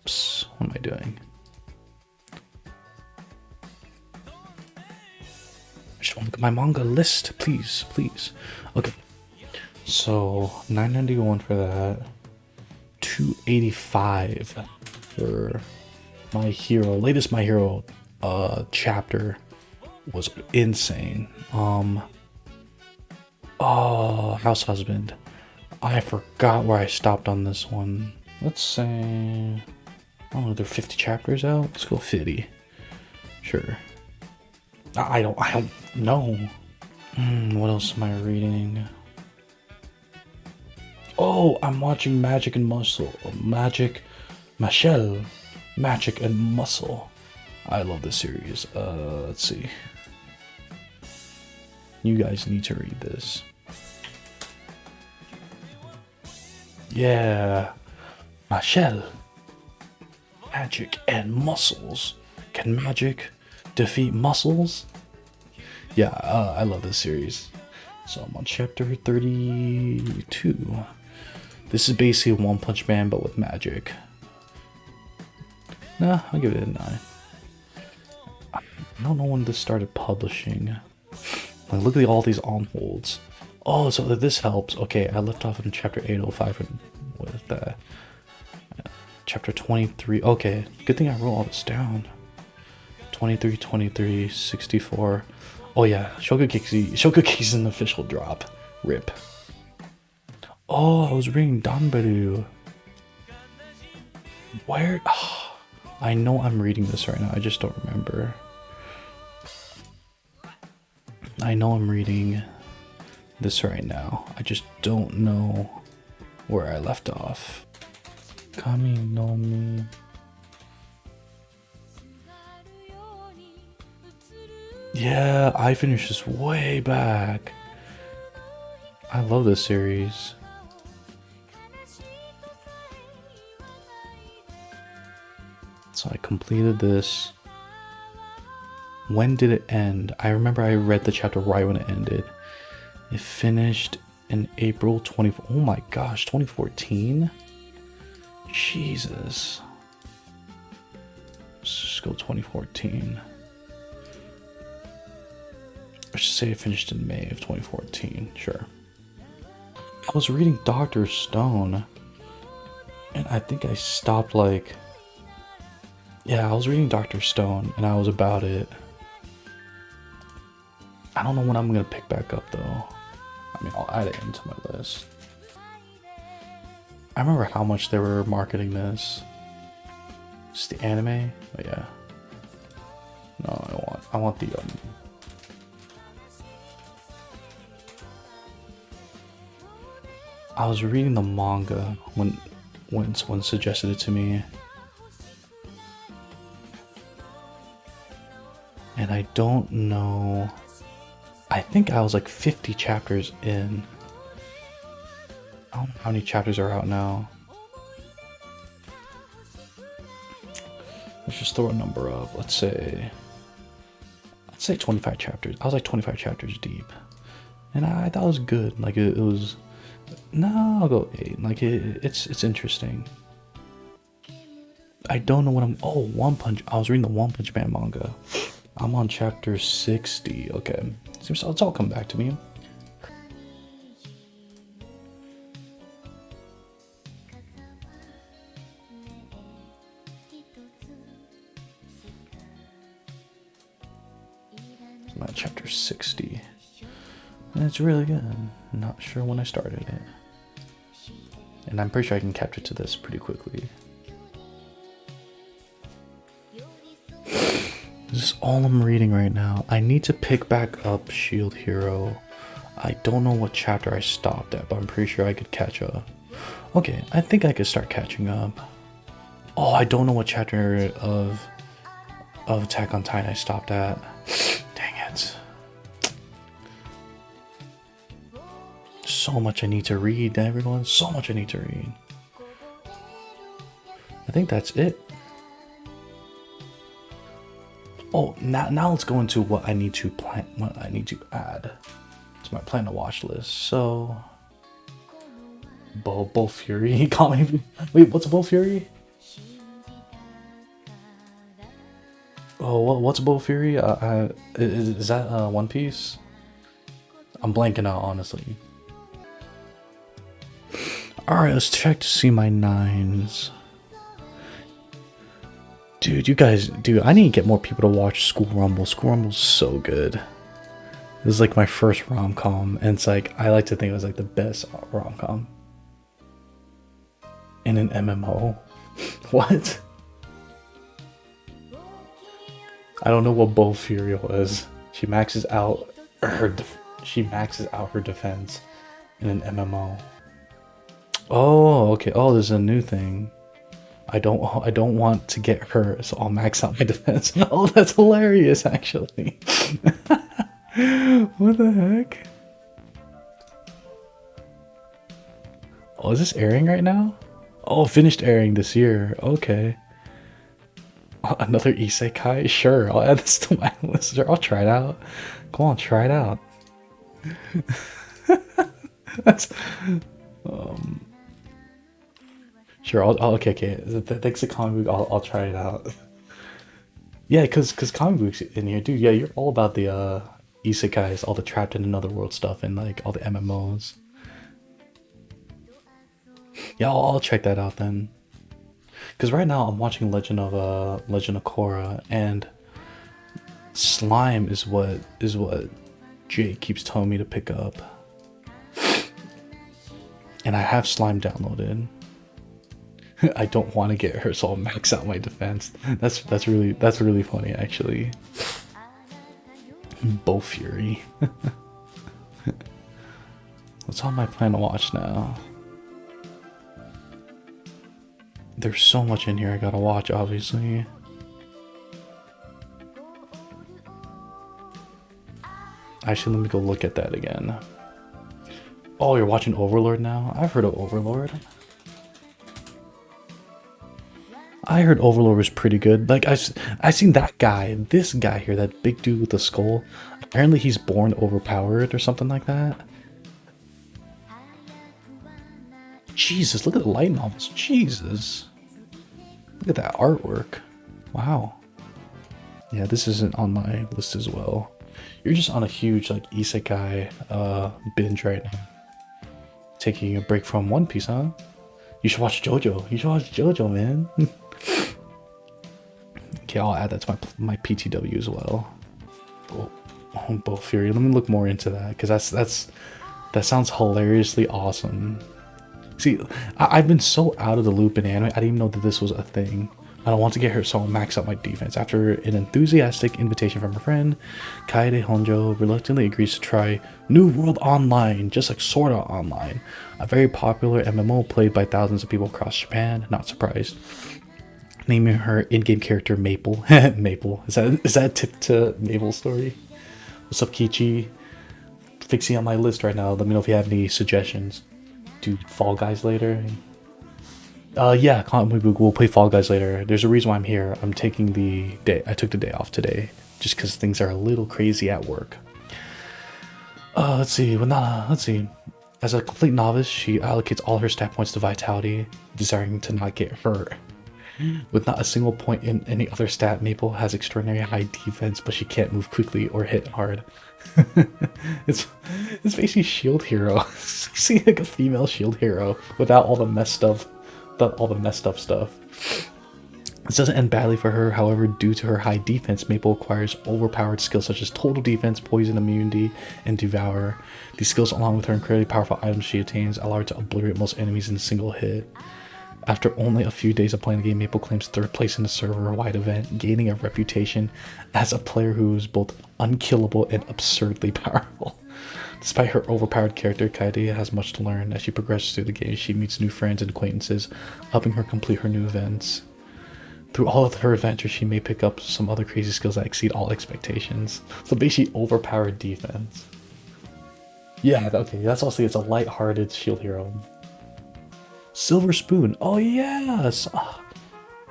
Psst, what am I doing? I just want to look at my manga list, please, please. Okay. So 991 for that. 285 for My Hero. Latest My Hero chapter was insane. House Husband. I forgot where I stopped on this one. Let's say, oh, there are 50 chapters out. Let's go 50. Sure. I don't know. What else am I reading? Oh, I'm watching Magic and Muscle. Michelle. Magic and Muscle. I love this series. Let's see. You guys need to read this. Yeah. Michelle. Magic and muscles. Can magic defeat muscles? Yeah, I love this series. So I'm on chapter 32. This is basically One Punch Man, but with magic. Nah, I'll give it a 9. I don't know when this started publishing. Like, look at all these on holds. Oh, so this helps. Okay, I left off in chapter 805 with that. Chapter 23. Okay, good thing I wrote all this down. 23, 23, 64. Oh yeah, Shokugeki's an official drop. RIP. Oh, I was reading Danbaru. Where? Oh, I know I'm reading this right now. I just don't remember. I know I'm reading this right now. I just don't know where I left off. Kami no Mi. Yeah, I finished this way back. I love this series. So I completed this. When did it end? I remember I read the chapter right when it ended. It finished in April 20. Oh my gosh, 2014? Jesus. Let's just go 2014. I should say it finished in May of 2014. Sure. I was reading Dr. Stone. And I think I stopped like... Yeah, I was reading Dr. Stone and I was about it. I don't know when I'm gonna pick back up though. I mean, I'll add it into my list. I remember how much they were marketing this. Just the anime? Oh yeah. No, I want the I was reading the manga when someone suggested it to me. And I don't know. I think I was like 50 chapters in. I don't know how many chapters are out now. Let's just throw a number up. Let's say 25 chapters. I was like 25 chapters deep. And I thought it was good. Like it was... No, I'll go 8. Like it's interesting. I don't know what I'm... Oh, One Punch... I was reading the One Punch Man manga. I'm on chapter 60. Okay. So it's all come back to me. I'm at chapter 60. And it's really good. I'm not sure when I started it. And I'm pretty sure I can capture to this pretty quickly. This is all I'm reading right now. I need to pick back up Shield Hero. I don't know what chapter I stopped at, but I'm pretty sure I could catch up. Okay, I think I could start catching up. Oh, I don't know what chapter of Attack on Titan I stopped at. Dang it. So much I need to read, everyone. So much I need to read. I think that's it. Oh, now let's go into what I need to plan. What I need to add to my plan to watch list. So, Bull Fury. Call me. Wait, what's a Bull Fury? Oh, what's a Bull Fury? Is that One Piece? I'm blanking out, honestly. All right, let's check to see my 9s. Dude, you guys, I need to get more people to watch School Rumble. School Rumble's so good. This is like my first rom-com, and it's like, I like to think it was like the best rom-com. In an MMO. What? I don't know what Bull Fury was. She maxes out her she maxes out her defense in an MMO. Oh, okay. Oh, there's a new thing. I don't want to get hurt, so I'll max out my defense. Oh, that's hilarious, actually. What the heck? Oh, is this airing right now? Oh, finished airing this year. Okay. Another isekai? Sure, I'll add this to my list. Sure, I'll try it out. Go on, try it out. That's sure. Okay. Thanks to comic book, I'll try it out. Yeah, cause comic books in here, dude. Yeah, you're all about the isekais, all the trapped in another world stuff, and like all the MMOs. Yeah, I'll check that out then. Cause right now I'm watching Legend of Korra, and slime is what Jake keeps telling me to pick up, and I have slime downloaded. I don't want to get hurt, so I'll max out my defense. That's really funny, actually. Bow Fury. What's on my plan to watch now? There's so much in here I gotta watch, obviously. Actually, let me go look at that again. Oh, you're watching Overlord now? I've heard of Overlord. I heard Overlord was pretty good. Like, I seen that guy, this guy here, that big dude with the skull. Apparently he's born overpowered or something like that. Jesus, look at the light novels. Jesus. Look at that artwork. Wow. Yeah, this isn't on my list as well. You're just on a huge, like, isekai binge right now. Taking a break from One Piece, huh? You should watch JoJo. You should watch JoJo, man. Okay, I'll add that to my PTW as well. Bow Fury. Let me look more into that, because that sounds hilariously awesome. See, I've been so out of the loop in anime, I didn't even know that this was a thing. I don't want to get hurt, so I'll max out my defense. After an enthusiastic invitation from a friend, Kaede Honjo reluctantly agrees to try New World Online, just like Sword Art Online, a very popular MMO played by thousands of people across Japan. Not surprised. Naming her in-game character Maple. Maple. Is that a tip to Mabel's story? What's up, Kichi? Fixing on my list right now. Let me know if you have any suggestions. Do Fall Guys later. Yeah, we'll play Fall Guys later. There's a reason why I'm here. I'm taking the day. I took the day off today, just because things are a little crazy at work. Let's see. Let's see. As a complete novice, she allocates all her stat points to Vitality, desiring to not get hurt. With not a single point in any other stat, Maple has extraordinary high defense, but she can't move quickly or hit hard. it's basically Shield Hero. See, like a female Shield Hero without all the messed up stuff. This doesn't end badly for her, however, due to her high defense, Maple acquires overpowered skills such as Total Defense, Poison Immunity, and Devour. These skills, along with her incredibly powerful items she attains, allow her to obliterate most enemies in a single hit. After only a few days of playing the game, Maple claims 3rd place in the server-wide event, gaining a reputation as a player who is both unkillable and absurdly powerful. Despite her overpowered character, Kaede has much to learn. As she progresses through the game, she meets new friends and acquaintances, helping her complete her new events. Through all of her adventures, she may pick up some other crazy skills that exceed all expectations. So basically, overpowered defense. Yeah, okay, that's also, it's a light-hearted shield hero. Silver Spoon. Oh yes,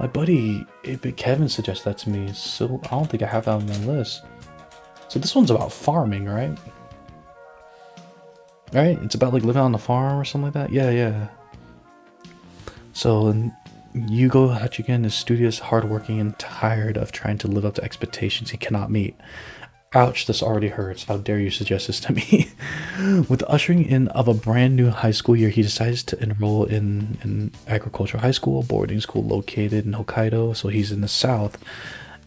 my buddy Kevin suggested that to me. So I don't think I have that on my list. So this one's about farming, right? Right? It's about like living on the farm or something like that. Yeah. So Yugo Hachigen is studious, hardworking, and tired of trying to live up to expectations he cannot meet. Ouch, this already hurts. How dare you suggest this to me? With the ushering in of a brand new high school year, he decides to enroll in an agricultural high school, a boarding school located in Hokkaido, so he's in the south,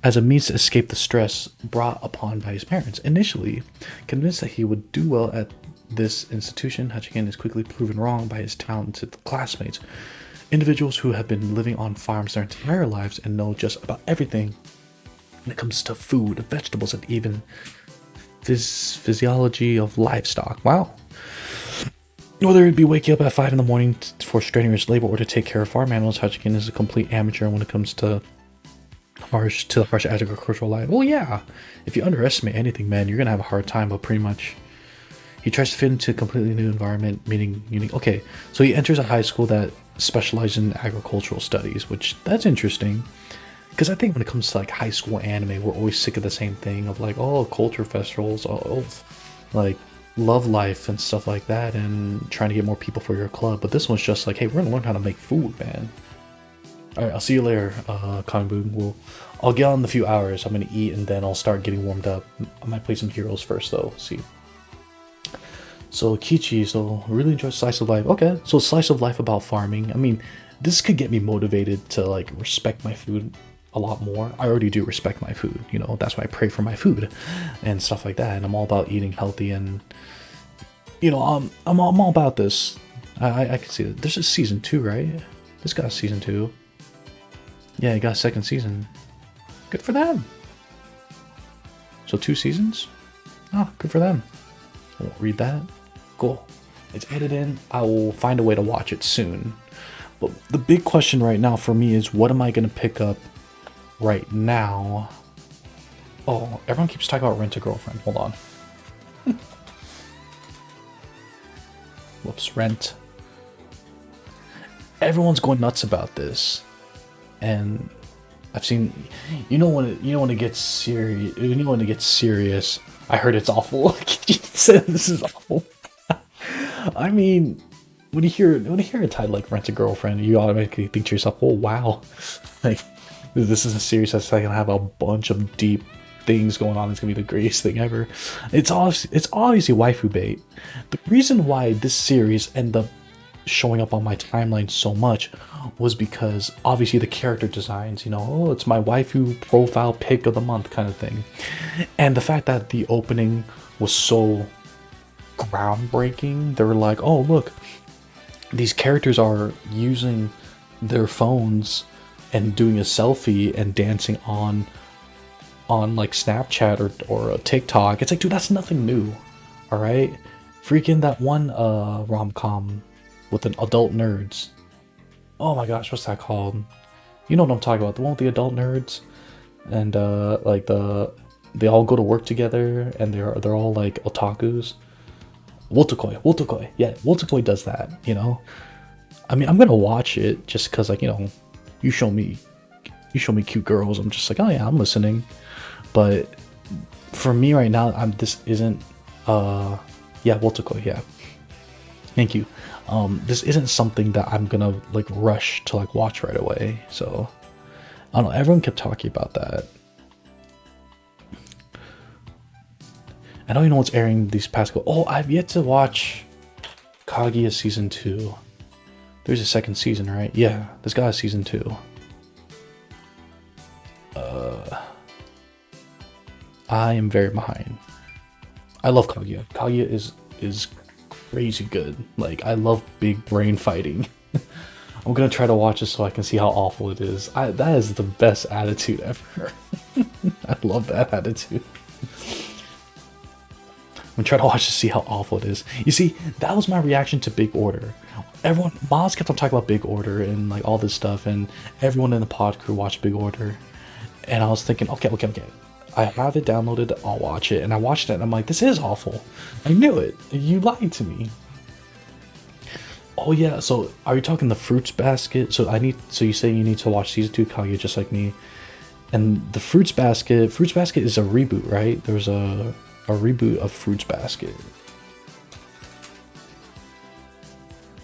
as a means to escape the stress brought upon by his parents. Initially, convinced that he would do well at this institution, Hachigen is quickly proven wrong by his talented classmates, individuals who have been living on farms their entire lives and know just about everything when it comes to food, vegetables, and even physiology of livestock. Wow. Whether it be waking up at 5 in the morning for strenuous labor or to take care of farm animals, Hutchinson is a complete amateur when it comes to the harsh agricultural life. Well, yeah. If you underestimate anything, man, you're gonna have a hard time. But pretty much, he tries to fit into a completely new environment, meaning unique. Okay, so he enters a high school that specializes in agricultural studies, which that's interesting. Because I think when it comes to like high school anime, we're always sick of the same thing of like, oh, culture festivals, oh, like love life and stuff like that, and trying to get more people for your club. But this one's just like, hey, we're gonna learn how to make food, man. All right, I'll see you later, Kanbu. I'll get on in a few hours. I'm gonna eat and then I'll start getting warmed up. I might play some heroes first though. See. So Kichi, so really enjoy slice of life. Okay, so slice of life about farming. I mean, this could get me motivated to like respect my food a lot more. I already do respect my food, you know, that's why I pray for my food and stuff like that. And I'm all about eating healthy and, you know, I'm all about this. I can see that. This is season 2, right? This got season 2. Yeah, it got a second season. Good for them. So 2 seasons? Oh, good for them. I won't read that. Cool. It's edited in. I will find a way to watch it soon. But the big question right now for me is, what am I going to pick up right now? Oh, everyone keeps talking about Rent a Girlfriend. Hold on. Whoops, Rent. Everyone's going nuts about this. And I've seen, you know when it gets serious. You know when it gets serious. I heard it's awful. You said this is awful. I mean, when you hear a title like Rent a Girlfriend, you automatically think to yourself, "Oh wow, like this is a series that's like gonna have a bunch of deep things going on. It's gonna be the greatest thing ever." It's obviously waifu bait. The reason why this series ended up showing up on my timeline so much was because obviously the character designs, you know, oh, it's my waifu profile pick of the month kind of thing. And the fact that the opening was so groundbreaking, they were like, oh look, these characters are using their phones and doing a selfie and dancing on like Snapchat or a TikTok. It's like, dude, that's nothing new. All right, freaking that one rom-com with an adult nerds. Oh my gosh, what's that called? You know what I'm talking about, the one with the adult nerds, and like they all go to work together and they're all like otakus. Wotakoi, yeah, Wotakoi does that, you know. I mean, I'm gonna watch it just because, like, you know, you show me cute girls, I'm just like, oh yeah, I'm listening. But for me right now, this isn't yeah, Wotakoi, yeah. Thank you. This isn't something that I'm gonna like rush to like watch right away. So I don't know, everyone kept talking about that. I don't even know what's airing these past oh, I've yet to watch Kaguya season 2. There's a second season, right? Yeah, this got a season 2. I am very behind. I love Kaguya. Kaguya is crazy good. Like, I love big brain fighting. I'm gonna try to watch it so I can see how awful it is. That is the best attitude ever. I love that attitude. I'm trying to watch to see how awful it is. You see, that was my reaction to Big Order. Everyone, Maz kept on talking about Big Order and like all this stuff, and everyone in the pod crew watched Big Order. And I was thinking, okay. I have it downloaded, I'll watch it. And I watched it and I'm like, this is awful. I knew it. You lied to me. Oh yeah, so are you talking the Fruits Basket? So you say you need to watch season 2 Kaguya just like me. And the Fruits Basket is a reboot, right? There's a reboot of Fruits Basket.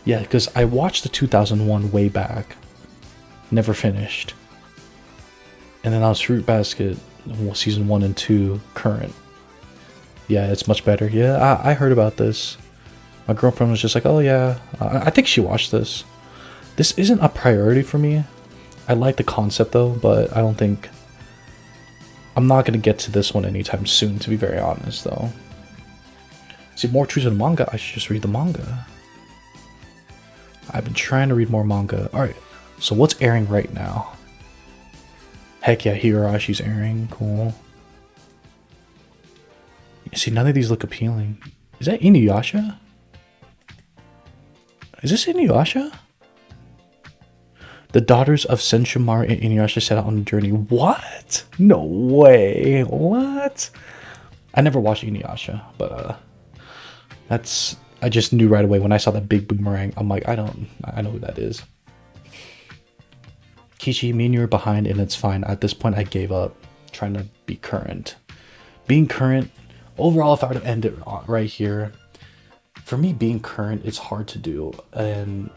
Yeah, because I watched the 2001 way back. Never finished. And then I was Fruit Basket season 1 and 2 current. Yeah, it's much better. Yeah, I heard about this. My girlfriend was just like, oh yeah, I think she watched this. This isn't a priority for me. I like the concept though, but I don't think I'm not going to get to this one anytime soon, to be very honest though. See, more truths in the manga, I should just read the manga. I've been trying to read more manga. Alright, so what's airing right now? Heck yeah, Higurashi's airing. Cool. See, none of these look appealing. Is that Inuyasha? Is this Inuyasha? The daughters of Senshimaro and Inuyasha set out on a journey. What? No way. What? I never watched Inuyasha, but that's... I just knew right away when I saw that big boomerang. I'm like, I know who that is. Kichi, me and you are behind and it's fine. At this point, I gave up trying to be current. Being current, overall, if I were to end it right here, for me, being current, it's hard to do. And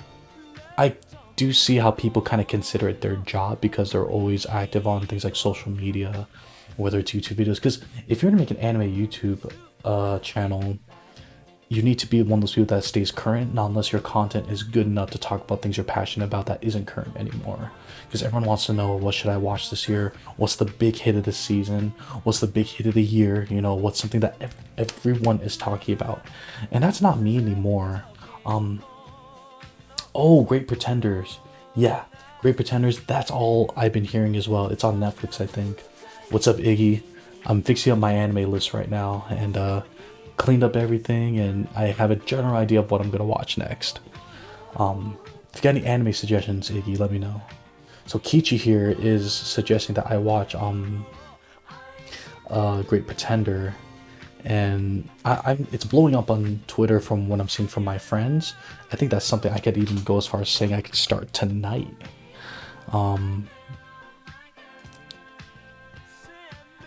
I do see how people kind of consider it their job because they're always active on things like social media, whether it's YouTube videos. Because if you're gonna make an anime YouTube channel, you need to be one of those people that stays current, not unless your content is good enough to talk about things you're passionate about that isn't current anymore. Because everyone wants to know, what should I watch this year? What's the big hit of the season? What's the big hit of the year? You know, what's something that everyone is talking about? And that's not me anymore. Oh, Great Pretenders. Yeah, Great Pretenders. That's all I've been hearing as well. It's on Netflix, I think. What's up, Iggy? I'm fixing up my anime list right now and cleaned up everything, and I have a general idea of what I'm gonna watch next. If you got any anime suggestions, Iggy, let me know. So Kichi here is suggesting that I watch Great Pretender. And it's blowing up on Twitter from what I'm seeing from my friends. I think that's something I could even go as far as saying I could start tonight.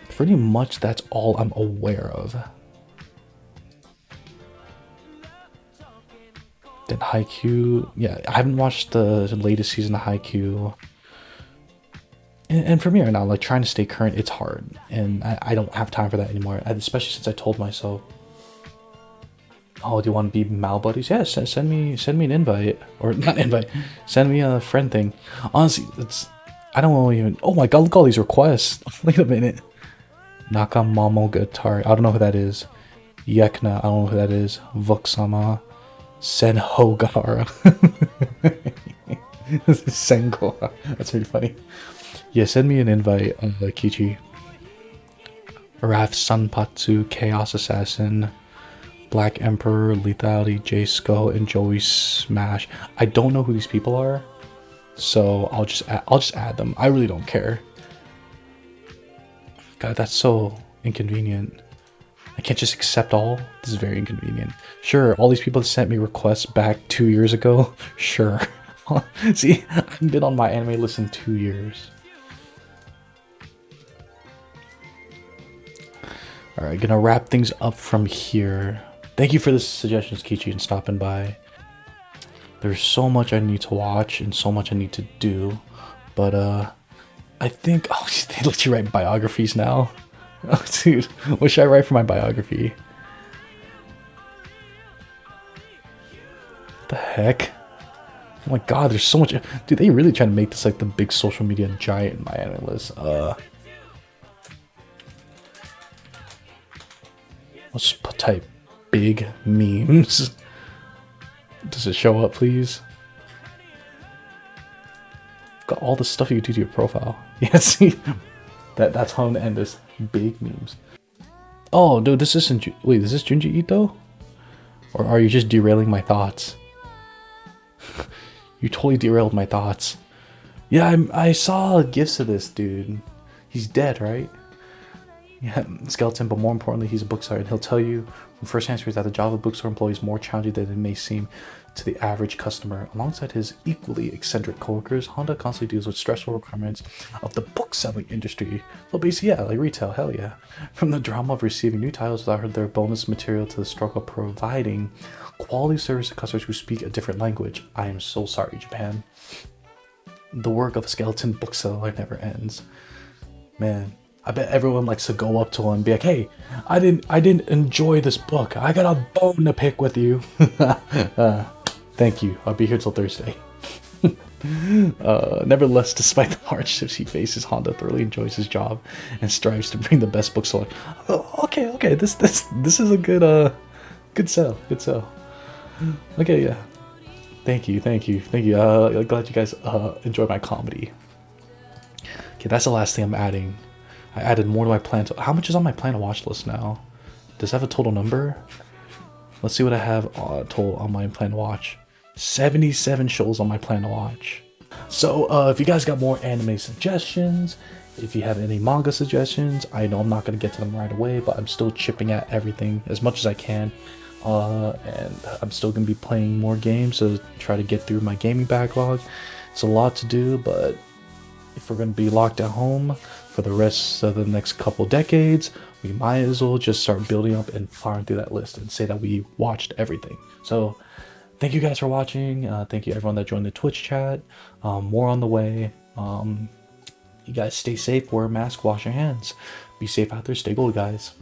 Pretty much that's all I'm aware of. Then Haikyuu, yeah, I haven't watched the latest season of Haikyuu. And for me right now, like trying to stay current, it's hard. And I don't have time for that anymore. Especially since I told myself, oh, do you want to be Mal buddies? Yeah, send me an invite. Or not invite, send me a friend thing. Honestly, I don't even, oh my god, look at all these requests. Wait a minute. Nakamomogatari, I don't know who that is. Yekna, I don't know who that is. Vuksama. Senhogara. Sengora. That's pretty funny. Yeah, send me an invite, Kichi. Raf Sunpatsu, Chaos Assassin, Black Emperor, Lethality, J Skull, and Joey Smash. I don't know who these people are, so I'll just add them. I really don't care. God, that's so inconvenient. I can't just accept all. This is very inconvenient. Sure, all these people sent me requests back 2 years ago. Sure. See, I've been on my anime list in 2 years. Alright, gonna wrap things up from here. Thank you for the suggestions, Kichi, and stopping by. There's so much I need to watch and so much I need to do. But, I think... Oh, they let you write biographies now? Oh, dude, what should I write for my biography? What the heck? Oh my god, there's so much... Dude, they really trying to make this like the big social media giant in my anime list. Let's just type big memes. Does it show up, please? Got all the stuff you can do to your profile. Yeah, see? That's how I'm gonna end this. Big memes. Oh, dude, this isn't... Wait, is this Junji Ito? Or are you just derailing my thoughts? You totally derailed my thoughts. Yeah, I saw gifs of this dude. He's dead, right? Yeah, skeleton, but more importantly, he's a bookseller, and he'll tell you from first-hand experience that the job of a bookstore employee is more challenging than it may seem to the average customer. Alongside his equally eccentric coworkers, Honda constantly deals with stressful requirements of the book-selling industry. So basically, yeah, like retail, hell yeah. From the drama of receiving new titles without their bonus material to the struggle of providing quality service to customers who speak a different language. I am so sorry, Japan. The work of a skeleton bookseller never ends. Man, I bet everyone likes to go up to him and be like, hey, I didn't enjoy this book. I got a bone to pick with you. Thank you. I'll be here till Thursday. Nevertheless, despite the hardships he faces, Honda thoroughly enjoys his job and strives to bring the best books to life. Oh, okay. This is a good sell. Good sell. Okay, yeah. Thank you. I'm glad you guys enjoy my comedy. Okay, that's the last thing I'm adding. I added more to my plan. How much is on my plan to watch list now? Does it have a total number? Let's see what I have total on my plan to watch. 77 shows on my plan to watch. So if you guys got more anime suggestions, if you have any manga suggestions, I know I'm not going to get to them right away, but I'm still chipping at everything as much as I can. And I'm still going to be playing more games to try to get through my gaming backlog. It's a lot to do, but if we're going to be locked at home for the rest of the next couple decades, we might as well just start building up and firing through that list and say that we watched everything. So thank you guys for watching. Thank you everyone that joined the Twitch chat. More on the way. You guys stay safe, wear a mask, wash your hands. Be safe out there, stay gold, guys.